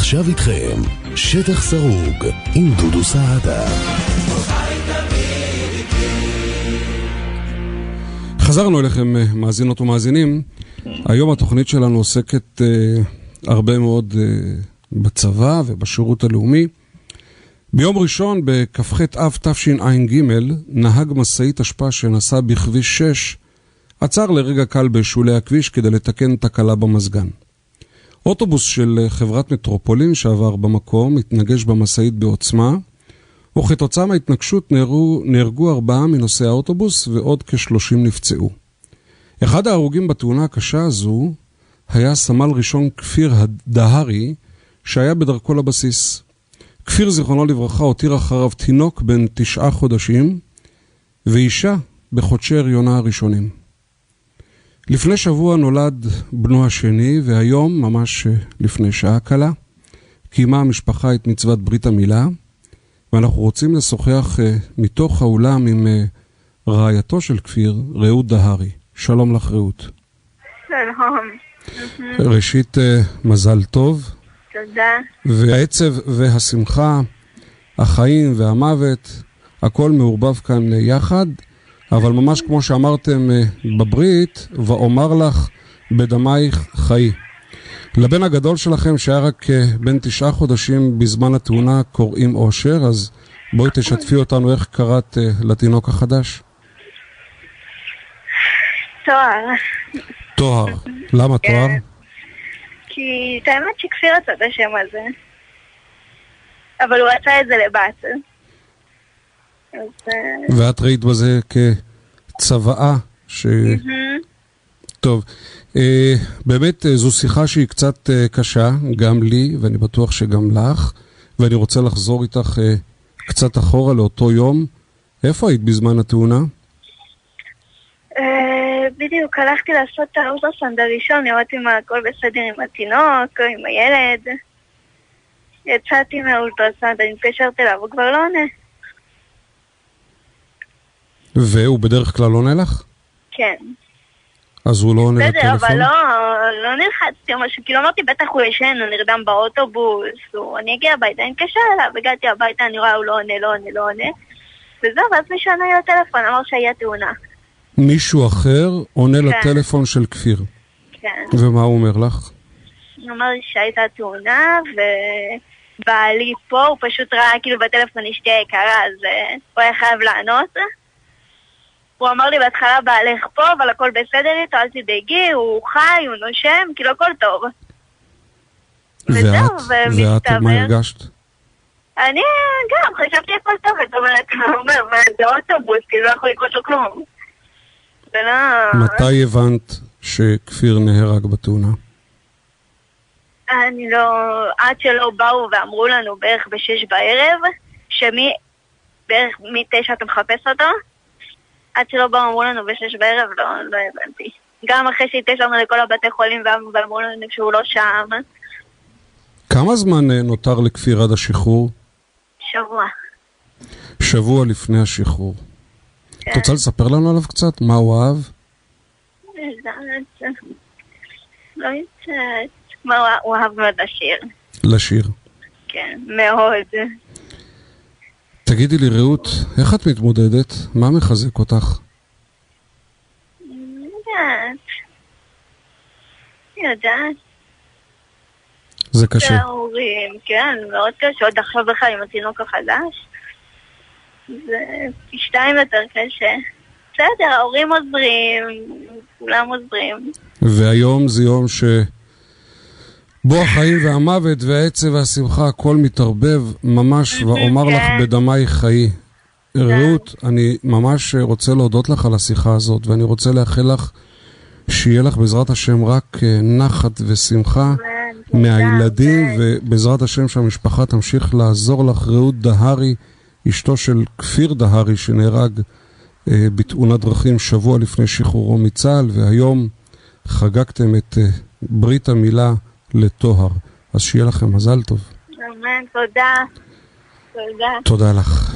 ועכשיו איתכם, שטח סרוג עם דודו סעדה. חזרנו אליכם מאזינות ומאזינים. היום התוכנית שלנו עוסקת הרבה מאוד בצבא ובשירות הלאומי. ביום ראשון בכ"ח אב תשע"ג נהג משאית אשפה שנסע בכביש 6 עצר לרגע קל בשולי הכביש כדי לתקן תקלה במזגן. אוטובוס של חברת מטרופולין שעבר במקום התנגש במשאית בעוצמה, וכתוצאה מההתנגשות נהרגו 4 מנוסעי האוטובוס ועוד כ-30 נפצעו. אחד ההרוגים בתאונה הקשה הזו היה סמל ראשון כפיר דהרי שהיה בדרכו לבסיס. כפיר זיכרונו לברכה הותיר אחריו תינוק בן 9 חודשים ואישה בחודשי הריונה הראשונים. לפני שבוע נולד בנו השני, והיום, ממש לפני שעה קלה, קיימה המשפחה את מצוות ברית המילה, ואנחנו רוצים לשוחח מתוך האולם עם רעייתו של כפיר, רעות דהרי. שלום לך, רעות. שלום. ראשית, מזל טוב. תודה. והעצב והשמחה, החיים והמוות, הכל מעורבב כאן יחד, אבל ממש כמו שאמרתם בברית, ואומר לך בדמייך חיי. לבן הגדול שלכם שהיה רק בן 9 חודשים בזמן התאונה קוראים אושר, אז בואי תשתפי אותנו איך קראת לתינוק החדש. תואר. תואר. למה תואר? כי את האמת שכפיר רצה את השם הזה, אבל הוא רצה את זה לבת. ואת ראית בזה כצוואה טוב, באמת זו שיחה שהיא קצת קשה, גם לי ואני בטוח שגם לך, ואני רוצה לחזור איתך קצת אחורה לאותו יום. איפה היית בזמן התאונה? בדיוק, הלכתי לעשות את האולטרסאונד הראשון, לראות אם הכל בסדר עם התינוק או עם הילד. יצאתי מהאולטרסאונד, אני מתקשרת אליו, הוא כבר לא עונה. והוא בדרך כלל עונה לך? כן. אז הוא לא עונה לטלפון? בסדר, אבל לא נלחצתי או משהו, כאילו אמרתי בטח הוא ישן, הוא נרדם באוטובוס, אני אגיע הביתה, אני מתקשר אליו, הגעתי הביתה, אני רואה הוא לא עונה, וזהו, ואז מישהו עונה לי לטלפון, אמר שהיה תאונה. מישהו אחר עונה לטלפון של כפיר? כן. ומה הוא אומר לך? הוא אמר שהייתה תאונה, ובעלי פה, הוא פשוט ראה כאילו בטלפון אשתי היקרה, אז הוא היה חייב לענות. הוא אמר לי בהתחלה בעלך פה, אבל הכל בסדר איתו, אל תדאגי, הוא חי, הוא נושם, כאילו הכל טוב. ואת מה הרגשת? אני גם חשבתי הכל טוב, זאת אומרת, הוא אומר, זה אוטובוס, כאילו לא יכול לקרות לו כלום. מתי הבנת שכפיר נהרג בתאונה? אני לא, עד שלא באו ואמרו לנו בערך ב6 בערב, בערך מ9 אתה מחפש אותו, עד שלא באו אמרו לנו ב6 בערב, לא הבנתי. גם אחרי שהתקשרנו לכל הבתי חולים ואמרו לנו שהוא לא שם. כמה זמן נותר לכפיר עד השחרור? שבוע לפני השחרור. את רוצה לספר לנו עליו קצת? מה הוא אהב? לא יודעת. הוא אהב מאוד לשיר. לשיר? כן, מאוד. תגידי לי רעות, איך את מתמודדת? מה מחזק אותך? יודעת. זה קשה. ההורים, כן, מאוד קשה. עוד עכשיו בכלל עם התינוק החדש. זה 2 יותר קשה. בסדר, ההורים עוזרים, כולם עוזרים. והיום זה יום בו החיים והמוות והעצב והשמחה הכל מתערבב ממש, ואומר לך בדמייך חיי. רעות, אני ממש רוצה להודות לך על השיחה הזאת, ואני רוצה לאחל לך שיהיה לך בעזרת השם רק נחת ושמחה מהילדים, ובעזרת השם שהמשפחה תמשיך לעזור לך. רעות דהרי, אשתו של כפיר דהרי שנהרג בתאונת דרכים שבוע לפני שחרורו מצה"ל, והיום חגגתם את ברית המילה לטוהר. אז שיהיה לכם מזל טוב. אמן, תודה. תודה לך.